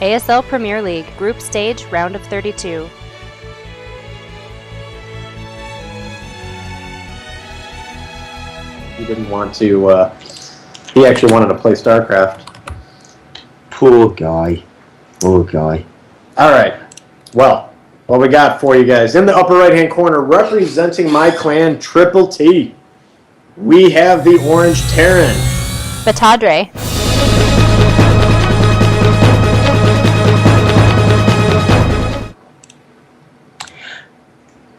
ASL Premier League, Group Stage, Round of 32. He didn't want to, he actually wanted to play StarCraft. Poor guy. Poor guy. Alright, well, what we got for you guys. In the upper right-hand corner, representing my clan, Triple T, we have the Orange Terran. BeTadre.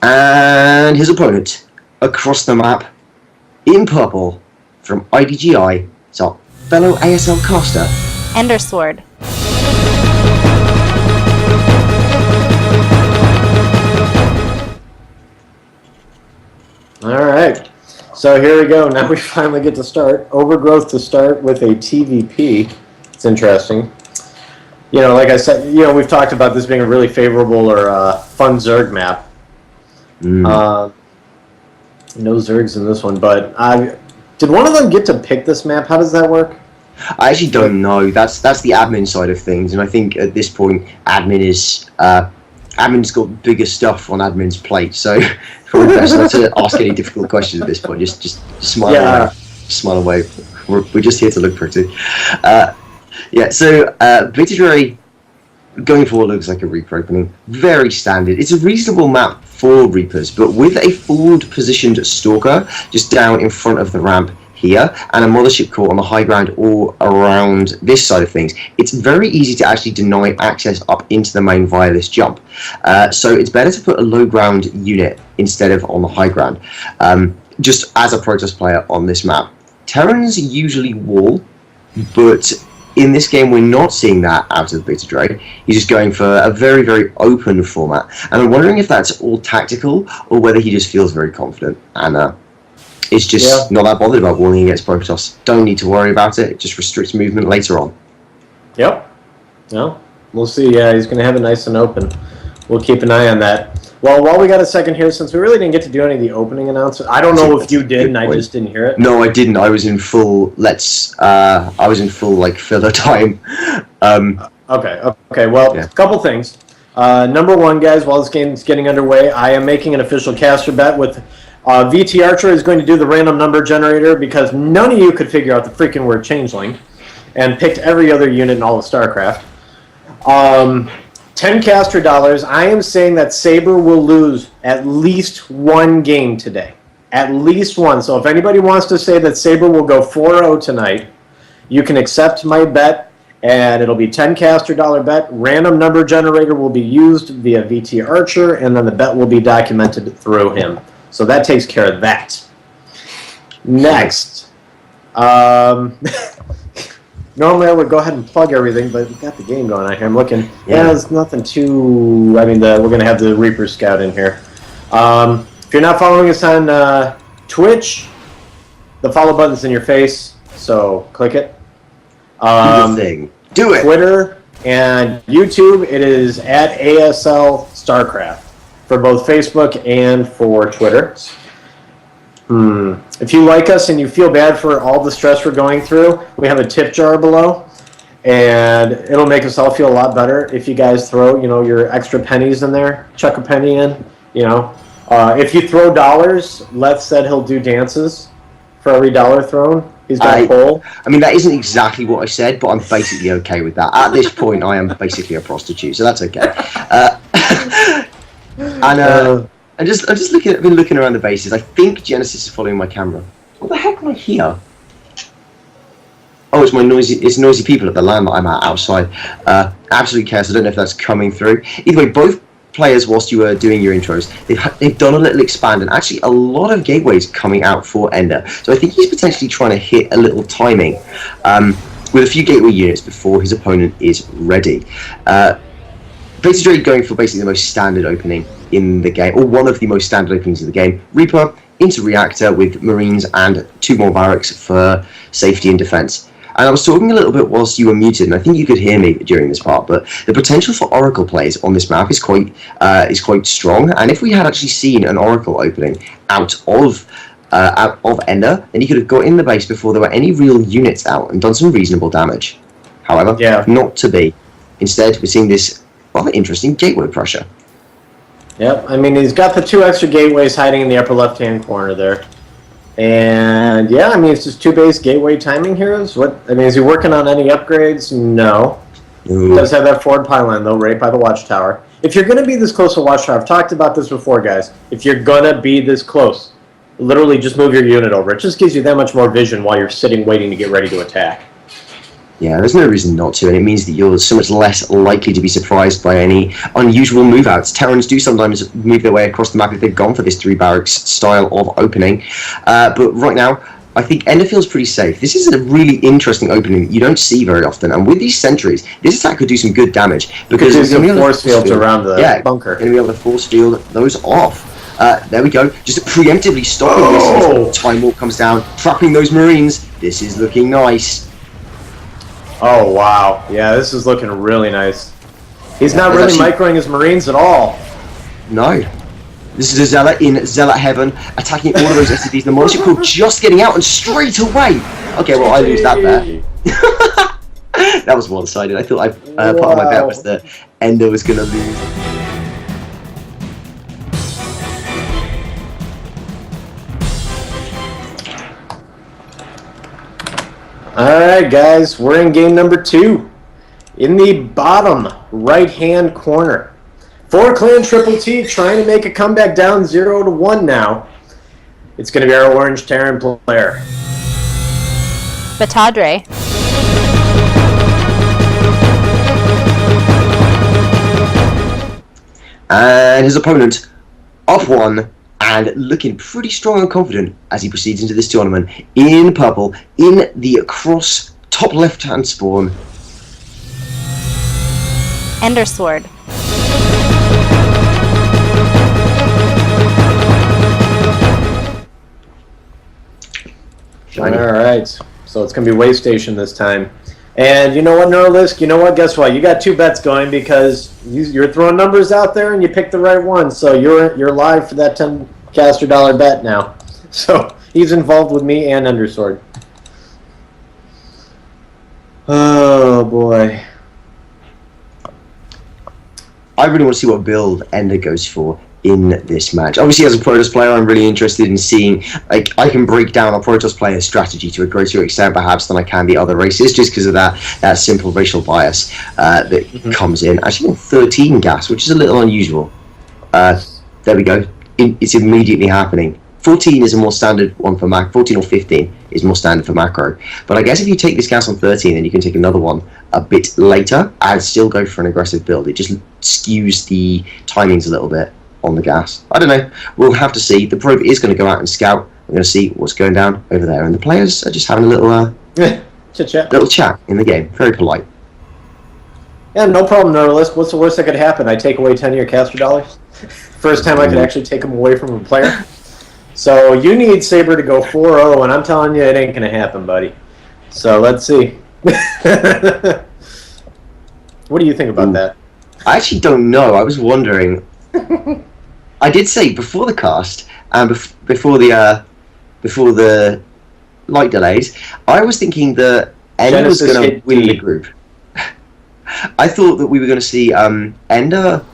And his opponent, across the map, in purple, from IDGI, is our fellow ASL caster, EnderSword. Alright, so here we go. Now we finally get to start. Overgrowth to start with a TVP. It's interesting. You know, like I said, you know, we've talked about this being a really favorable or fun Zerg map. No Zergs in this one, but did one of them get to pick this map? How does that work? I actually don't know. That's the admin side of things, and I think at this point, admin's got bigger stuff on admin's plate, so probably best not to ask any difficult questions at this point. Just smile away. Smile away. We're just here to look pretty. So BeTadre going forward looks like a Reaper opening. Very standard. It's a reasonable map for Reapers, but with a forward-positioned Stalker just down in front of the ramp here, and a Mothership Core on the high ground all around this side of things, it's very easy to actually deny access up into the main via this jump. So it's better to put a low ground unit instead of on the high ground, just as a Protoss player on this map. Terrans usually wall, but in this game, we're not seeing that out of BeTadre. He's just going for a very, very open format. And I'm wondering if that's all tactical or whether he just feels very confident and is just not that bothered about walling against Protoss. Don't need to worry about it. It just restricts movement later on. Yep. No, we'll see. Yeah, he's going to have it nice and open. We'll keep an eye on that. Well, while we got a second here, since we really didn't get to do any of the opening announcements, I don't know if you did and I just didn't hear it. No, I didn't. I was in full like filler time. Okay. Well, a couple things. Number one, guys, while this game's getting underway, I am making an official caster bet with BeTadre is going to do the random number generator because none of you could figure out the freaking word changeling and picked every other unit in all of StarCraft. 10 caster dollars. I am saying that Saber will lose at least one game today. At least one. So if anybody wants to say that Saber will go 4-0 tonight, you can accept my bet, and it'll be 10 caster dollar bet. Random number generator will be used via VT Archer, and then the bet will be documented through him. So that takes care of that. Next. Normally I would go ahead and plug everything, but we got the game going on here. I'm looking. Yeah, there's nothing too... I mean, we're going to have the Reaper Scout in here. If you're not following us on Twitch, the follow button's in your face, so click it. Do the thing. Do it! Twitter and YouTube, it is at ASL StarCraft for both Facebook and for Twitter. If you like us and you feel bad for all the stress we're going through, we have a tip jar below, and it'll make us all feel a lot better if you guys throw, your extra pennies in there. Chuck a penny in, If you throw dollars, Les said he'll do dances for every dollar thrown. He's got a pole. I mean, that isn't exactly what I said, but I'm basically okay with that. At this point, I am basically a prostitute, so that's okay. I'm just been looking around the bases. I think Genesis is following my camera. What the heck am I here? Oh, it's noisy people at the land that I'm at outside. Absolutely chaos. I don't know if that's coming through. Either way, both players, whilst you were doing your intros, they've done a little expand, and actually a lot of gateways coming out for Ender. So I think he's potentially trying to hit a little timing with a few gateway units before his opponent is ready. BeTadre going for basically the most standard opening in the game, or one of the most standard openings in the game. Reaper into Reactor with Marines and 2 more barracks for safety and defense. And I was talking a little bit whilst you were muted, and I think you could hear me during this part, but the potential for Oracle plays on this map is quite strong. And if we had actually seen an Oracle opening out of Ender, then he could have got in the base before there were any real units out and done some reasonable damage. However, not to be. Instead, we're seeing this rather interesting gateway pressure. Yep, I mean, he's got the 2 extra gateways hiding in the upper left-hand corner there. And, yeah, I mean, it's just 2 base gateway timing heroes. I mean, is he working on any upgrades? No. Ooh. He does have that forward pylon, though, right by the watchtower. If you're going to be this close to watchtower, I've talked about this before, guys. If you're going to be this close, literally just move your unit over. It just gives you that much more vision while you're sitting waiting to get ready to attack. Yeah, there's no reason not to, and it means that you're so much less likely to be surprised by any unusual move-outs. Terrans do sometimes move their way across the map if they've gone for this 3 barracks style of opening, but right now, I think Ender feels pretty safe. This is a really interesting opening that you don't see very often, and with these sentries, this attack could do some good damage. Because there's some force fields around the bunker. Going to be able to force field those off. There we go, just preemptively stopping this. Time Warp comes down, trapping those Marines. This is looking nice. Oh, wow. Yeah, this is looking really nice. He's not really microing his Marines at all. No. This is a Zealot in Zealot Heaven, attacking all of those SCVs. The Monster Crew just getting out and straight away. Okay, well, I lose that bet. That was one-sided. I thought part of my bet was that Ender was going to lose. Alright, guys, we're in game number 2. In the bottom right-hand corner. 4-clan Triple T trying to make a comeback down 0-1 now. It's going to be our orange Terran player. BeTadre. And his opponent, up 1, and looking pretty strong and confident as he proceeds into this tournament. In purple, in the cross top left-hand spawn. EnderSword. Alright, so it's going to be Wave Station this time. And you know what, Neuralisk? You know what? Guess what? You got 2 bets going because you're throwing numbers out there and you picked the right one. So you're live for that 10 caster dollar bet now. So he's involved with me and EnderSword. Oh boy. I really want to see what build Ender goes for in this match. Obviously, as a Protoss player, I'm really interested in seeing, like, I can break down a Protoss player's strategy to a greater extent, perhaps, than I can the other races, just because of that simple racial bias that comes in. Actually, 13 gas, which is a little unusual. There we go. It's immediately happening. 14 is a more standard one for macro. 14 or 15 is more standard for macro. But I guess if you take this gas on 13, then you can take another one a bit later and still go for an aggressive build. It just skews the timings a little bit on the gas. I don't know. We'll have to see. The probe is going to go out and scout. We're going to see what's going down over there. And the players are just having a little little chat in the game. Very polite. Yeah, no problem, Neuralisk. What's the worst that could happen? I take away 10 of your caster dollars? First time I could actually take them away from a player. So you need Saber to go 4-0, and I'm telling you it ain't going to happen, buddy. So let's see. What do you think about that? I actually don't know. I was wondering. I did say before the cast and before the light delays, I was thinking that Ender was going to win the group. I thought that we were going to see Ender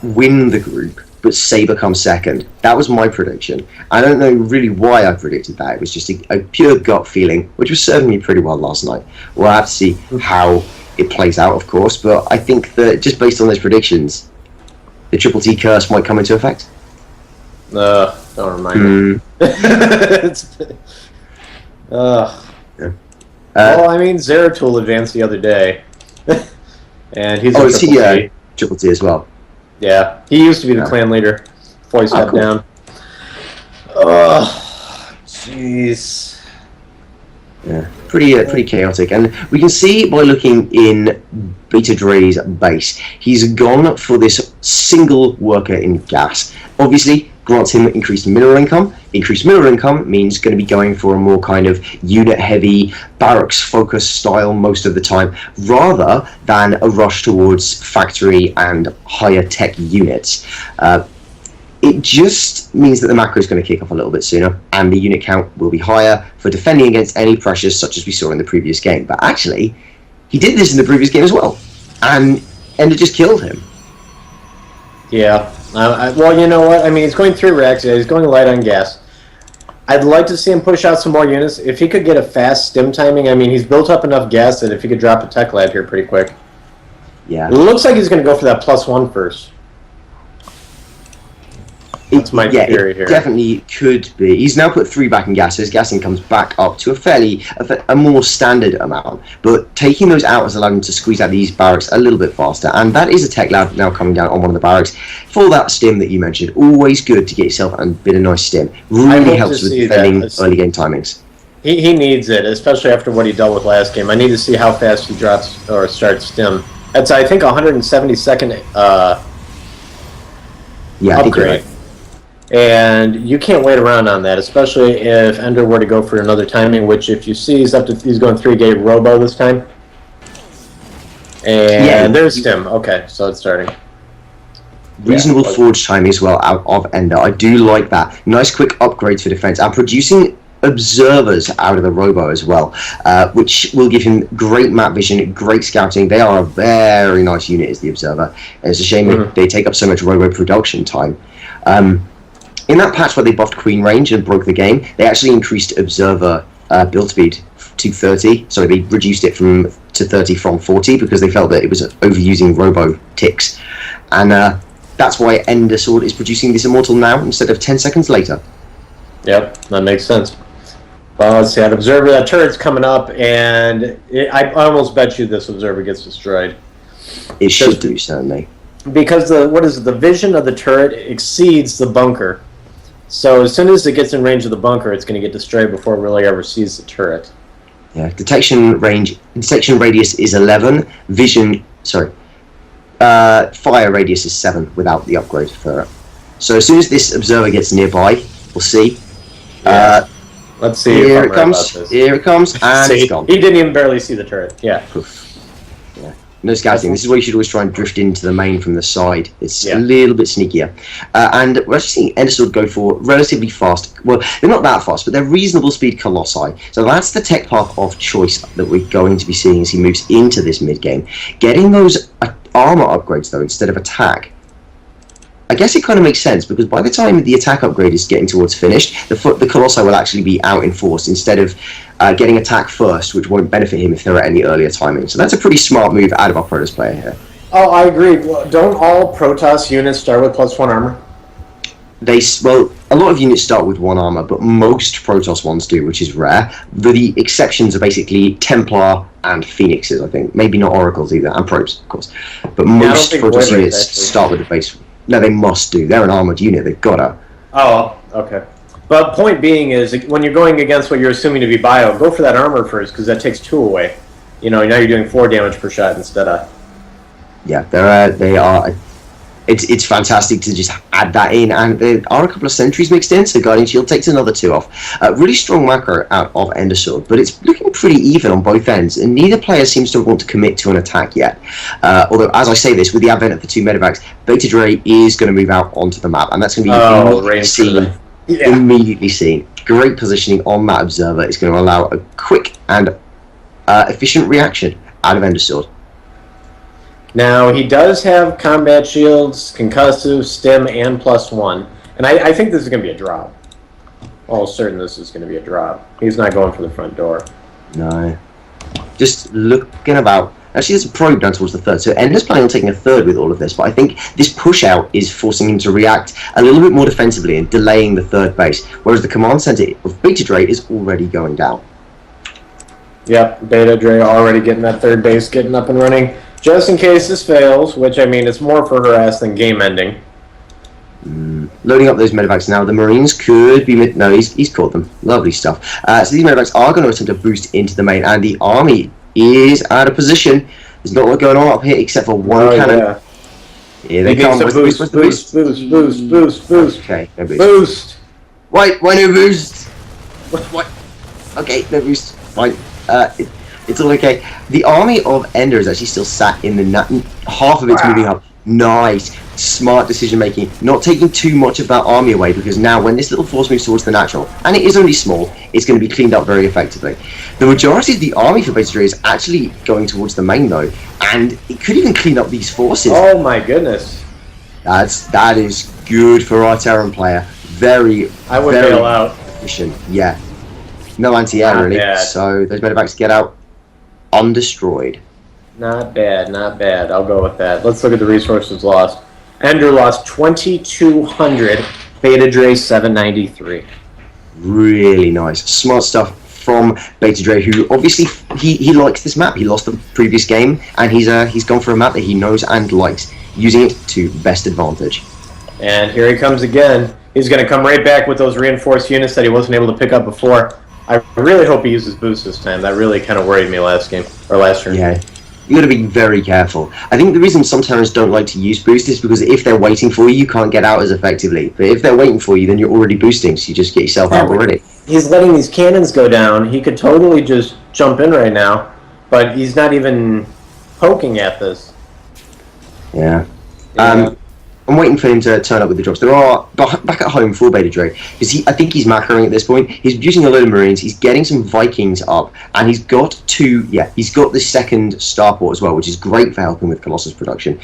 win the group, but Saber come second. That was my prediction. I don't know really why I predicted that. It was just a pure gut feeling, which was serving me pretty well last night. We'll have to see how it plays out, of course, but I think that just based on those predictions, the Triple T curse might come into effect. Don't remind me. Yeah. Well, I mean, Zeratul advanced the other day. And he's Triple T as well. Yeah, he used to be the clan leader before he stepped down. Oh, jeez. Yeah, pretty chaotic, and we can see by looking in BeTadre's base, he's gone for this single worker in gas. Obviously, grants him increased mineral income. Increased mineral income means going to be going for a more kind of unit-heavy, barracks-focused style most of the time, rather than a rush towards factory and higher-tech units. It just means that the macro is going to kick off a little bit sooner, and the unit count will be higher for defending against any pressures such as we saw in the previous game. But actually, he did this in the previous game as well. and Ender just killed him. Yeah. Well, you know what? I mean, he's going 3 racks. He's going light on gas. I'd like to see him push out some more units. If he could get a fast stim timing, I mean, he's built up enough gas that if he could drop a tech lab here pretty quick. Yeah. It looks like he's going to go for that +1 first. That's my theory here. Definitely could be. He's now put 3 back in gas, so his gassing comes back up to a more standard amount. But taking those out has allowed him to squeeze out these barracks a little bit faster. And that is a tech lab now coming down on one of the barracks for that stim that you mentioned. Always good to get yourself a bit of nice stim. Really helps with defending early game timings. He needs it, especially after what he dealt with last game. I need to see how fast he drops or starts stim. That's, I think, 172nd upgrade. And you can't wait around on that, especially if Ender were to go for another timing, which if you see, he's going 3-gate robo this time. And there's stim. Okay, so it's starting. Reasonable forge timing as well out of Ender. I do like that. Nice quick upgrades for defense and producing observers out of the robo as well, which will give him great map vision, great scouting. They are a very nice unit as the observer. And it's a shame that they take up so much robo production time. In that patch where they buffed Queen range and broke the game, they actually increased observer build speed to 30. Sorry, they reduced it to 30 from 40 because they felt that it was overusing robo ticks. And that's why EnderSword is producing this immortal now instead of 10 seconds later. Yep, that makes sense. Well, let's see, that observer, that turret's coming up, and I almost bet you this observer gets destroyed. It should do, certainly. Because the vision of the turret exceeds the bunker. So as soon as it gets in range of the bunker, it's going to get destroyed before it really ever sees the turret. Yeah, detection radius is 11. Fire radius is 7 without the upgrade for it. So as soon as this observer gets nearby, we'll see. Yeah. Let's see. Here it comes. Here it comes, and it's gone. He didn't even barely see the turret. Yeah. Yeah. No scouting. This is why you should always try and drift into the main from the side. It's a little bit sneakier. And we're actually seeing EnderSword go for relatively fast. Well, they're not that fast, but they're reasonable speed Colossi. So that's the tech path of choice that we're going to be seeing as he moves into this mid game. Getting those armor upgrades though instead of attack. I guess it kind of makes sense because by the time the attack upgrade is getting towards finished, the Colossi will actually be out in force instead of getting attack first, which won't benefit him if they're at any earlier timing. So that's a pretty smart move out of our Protoss player here. Oh, I agree. Well, don't all Protoss units start with +1 armor? Well, a lot of units start with 1 armor, but most Protoss ones do, which is rare. The exceptions are basically Templar and Phoenixes, I think. Maybe not Oracles either, and Probes, of course. But most Protoss units start with the base. No, they must do. They're an armored unit. They've got to. Oh, okay. But point being is, when you're going against what you're assuming to be bio, go for that armor first, because that takes 2 away. You know, now you're doing 4 damage per shot instead of... Yeah, they are... It's fantastic to just add that in, and there are a couple of sentries mixed in, so Guardian Shield takes another 2 off. Really strong macro out of EnderSword, but it's looking pretty even on both ends, and neither player seems to want to commit to an attack yet. Although, as I say this, with the advent of the 2 medevacs, BeTadre is going to move out onto the map, and that's going to be immediately seen. Great positioning on that observer is going to allow a quick and efficient reaction out of EnderSword. Now, he does have combat shields, concussive, stim, and +1. And I think this is going to be a drop. Almost certain this is going to be a drop. He's not going for the front door. No. Just looking about. Actually, there's a probe down towards the 3rd. So Ender's planning on taking a 3rd with all of this. But I think this push-out is forcing him to react a little bit more defensively and delaying the 3rd base. Whereas the command center of BeTadre is already going down. Yep, BeTadre already getting that 3rd base, getting up and running. Just in case this fails, which, I mean, it's more for harass than game ending. Loading up those medevacs now. The Marines could be... No, he's caught them. Lovely stuff. So these medevacs are going to attempt to boost into the main, and the army is out of position. There's not a lot going on up here except for 1 cannon. Yeah. Here they come. Boost. Okay, no boost. Boost! Why no boost? What? Okay, no boost. Fine. It's all okay. The army of Ender is actually still sat in the half of it's moving up Nice. Smart decision making. Not taking too much of that army away, because now when this little force moves towards the natural, and it is only small, it's going to be cleaned up very effectively. The majority of the army for BeTadre is actually going towards the main though, and it could even clean up these forces. Oh my goodness. That is good for our Terran player. I would bail out. Efficient. Yeah. No anti-air Not really. bad. So those medevacs get out undestroyed. Not bad, not bad. I'll go with that. Let's look at the resources lost. Ender lost 2,200. BeTadre 793. Really nice. Smart stuff from BeTadre, who obviously he likes this map. He lost the previous game, and he's gone for a map that he knows and likes, using it to best advantage. And here he comes again. He's going to come right back with those reinforced units that he wasn't able to pick up before. I really hope he uses boost this time. That really kind of worried me last game, or last turn. Yeah. You got to be very careful. I think the reason some Terrans don't like to use boost is because if they're waiting for you, you can't get out as effectively. But if they're waiting for you, then you're already boosting, so you just get yourself out already. He's letting these cannons go down. He could totally just jump in right now, but he's not even poking at this. Yeah. Yeah. I'm waiting for him to turn up with the drops. There are back at home for BeTadre, because I think he's macroing at this point. He's producing a load of Marines. He's getting some Vikings up, and he's got he's got the second starport as well, which is great for helping with Colossus production.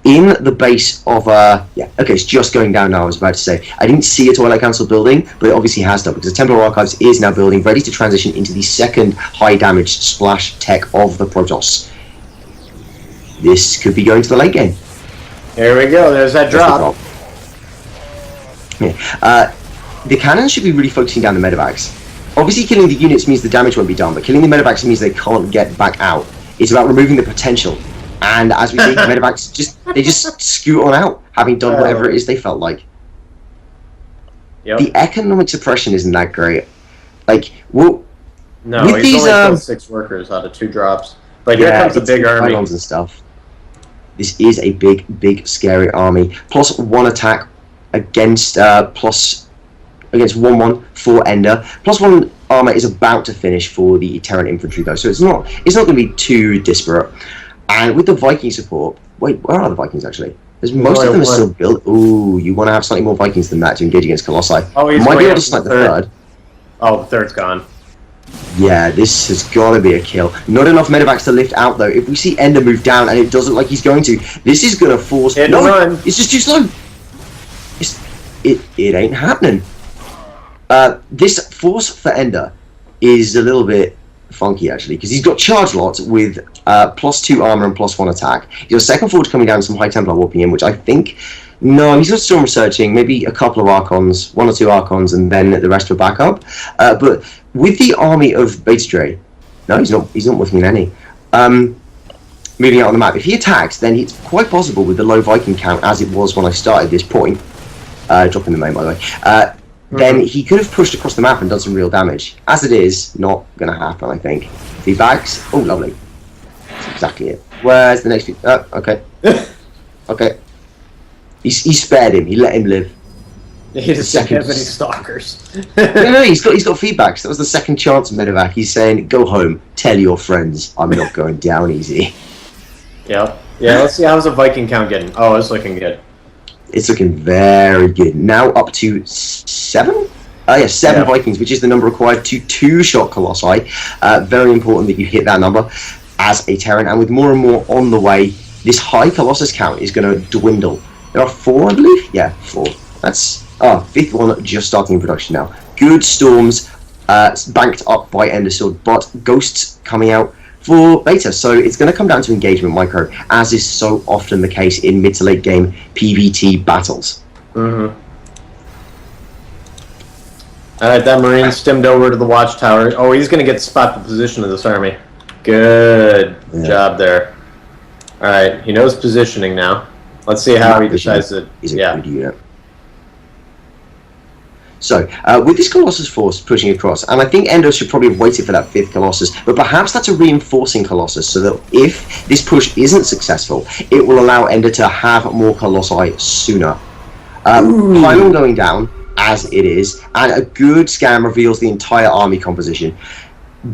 In the base of okay, it's just going down now. I was about to say I didn't see a Twilight Council building, but it obviously has done, because the Templar Archives is now building, ready to transition into the second high damage splash tech of the Protoss. This could be going to the late game. There we go. There's that drop. Yeah. The cannons should be really focusing down the medevacs. Obviously, killing the units means the damage won't be done, but killing the medevacs means they can't get back out. It's about removing the potential. And as we see, the medevacs just scoot on out, having done whatever it is they felt like. Yep. The economic suppression isn't that great. Like, well, No, with he's these, only killed 6 workers out of 2 drops. But here comes the big army. And stuff. This is a big, scary army. Plus 1 attack against plus against 1/1 for Ender. Plus 1 armor is about to finish for the Terran infantry though, so it's not going to be too disparate. And with the Viking support, wait, where are the Vikings actually? There's most of them are still built. Ooh, you want to have slightly more Vikings than that to engage against Colossi. Oh, he's might be able to snipe snipe the third. Oh, the third's gone. Yeah, this has got to be a kill. Not enough medevacs to lift out, though. If we see Ender move down, and it doesn't look like he's going to, this is going to force... Hit and run. It's just too slow. It ain't happening. This force for Ender is a little bit funky, actually, because he's got charge lots with plus 2 armor and plus 1 attack. He's got a second forge coming down, some High Templar warping in, which I think... No, he's got Storm Researching, maybe a couple of Archons, 1 or 2 Archons, and then the rest for backup. But with the army of BeTadre, no, he's not whiffing any. Moving out on the map, if he attacks, then it's quite possible with the low Viking count, as it was when I started this point, dropping the main by the way, then he could have pushed across the map and done some real damage. As it is, not going to happen, I think. If he backs, oh, lovely. That's exactly it. Where's the next few? Oh, okay. Okay. He spared him. He let him live. He doesn't have any stalkers. no, he's got feedbacks. That was the second chance medevac. He's saying, "Go home. Tell your friends I'm not going down easy." Yeah. Let's see how's the Viking count getting. Oh, it's looking good. It's looking very good. Now up to 7. Seven Vikings, which is the number required to 2-shot Colossi. Very important that you hit that number as a Terran, and with more and more on the way, this high Colossus count is going to dwindle. There are 4, I believe? Yeah, 4. That's... Oh, 5th one just starting in production now. Good storms, banked up by EnderSword, but ghosts coming out for beta. So it's going to come down to engagement micro, as is so often the case in mid to late game PvT battles. Alright, that Marine stemmed over to the watchtower. Oh, he's going to get spot the position of this army. Good job there. Alright, he knows positioning now. Let's see how he decides to... So, with this Colossus force pushing across, and I think Endo should probably have waited for that 5th Colossus, but perhaps that's a reinforcing Colossus, so that if this push isn't successful, it will allow Ender to have more Colossi sooner. Pylon going down, as it is, and a good scan reveals the entire army composition.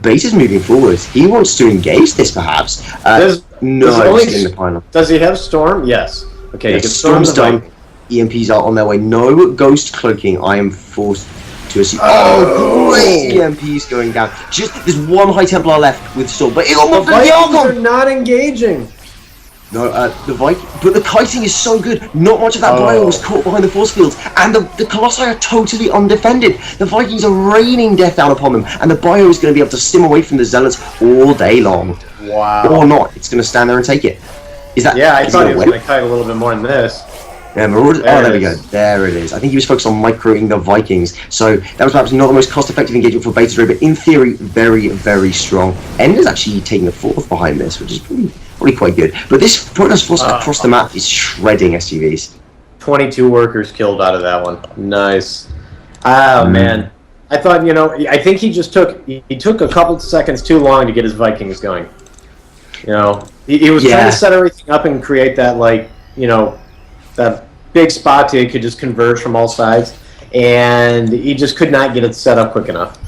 Beta's moving forwards. He wants to engage this, perhaps. Does in the pylon. Does he have Storm? Yes. Okay, Yeah, you can storm Storm's the done. Viking. EMPs are on their way. No ghost cloaking. I am forced to assume. Oh, great! EMPs going down. Just there's one High Templar left with Storm, but it The almost the Vikings are Archon. not engaging. No, the Viking, but the kiting is so good. Not much of that bio was caught behind the force fields, and the Colossi are totally undefended. The Vikings are raining death down upon them, and the bio is going to be able to stim away from the Zealots all day long. Wow. Or not, it's going to stand there and take it. Is that? Yeah, I is thought it he was win? going to kite a little bit more than this. Yeah, Marauder. There Oh, it there we go. is. There it is. I think he was focused on microing the Vikings, so that was perhaps not the most cost-effective engagement for BeTadre, but in theory, very, very strong. Ender's actually taking a fourth behind this, which is probably quite good. But this Protoss force across the map is shredding SUVs. 22 workers killed out of that one. Nice. Oh, man. I thought, you know, I think he just took a couple seconds too long to get his Vikings going. You know, he was trying to set everything up and create that, like, you know, that big spot so he could just converge from all sides, and he just could not get it set up quick enough.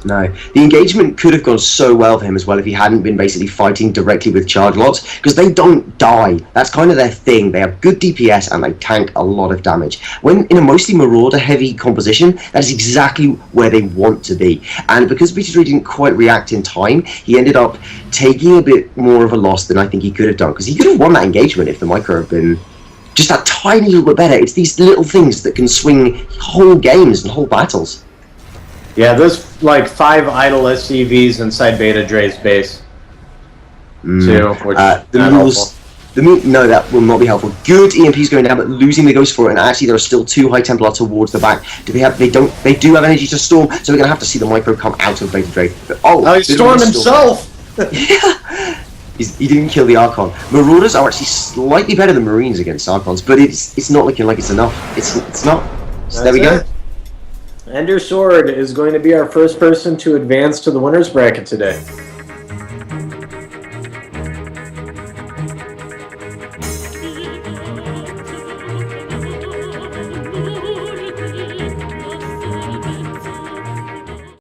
No. The engagement could have gone so well for him as well if he hadn't been basically fighting directly with charge lots, because they don't die. That's kind of their thing. They have good DPS and they tank a lot of damage. When in a mostly Marauder heavy composition, that is exactly where they want to be. And because BeTadre didn't quite react in time, he ended up taking a bit more of a loss than I think he could have done, because he could have won that engagement if the micro had been just that tiny little bit better. It's these little things that can swing whole games and whole battles. Yeah, there's like 5 idle SCVs inside BeTadre's base, too, which is the not mules, helpful. no, that will not be helpful. Good EMPs going down, but losing the ghost for it, and actually there are still 2 High Templar towards the back. They do have energy to storm, so we're gonna have to see the micro come out of BeTadre. Oh, he stormed himself! Yeah. He didn't kill the Archon. Marauders are actually slightly better than Marines against Archons, but it's not looking like it's enough. It's not. So there we go. EnderSword is going to be our first person to advance to the winner's bracket today.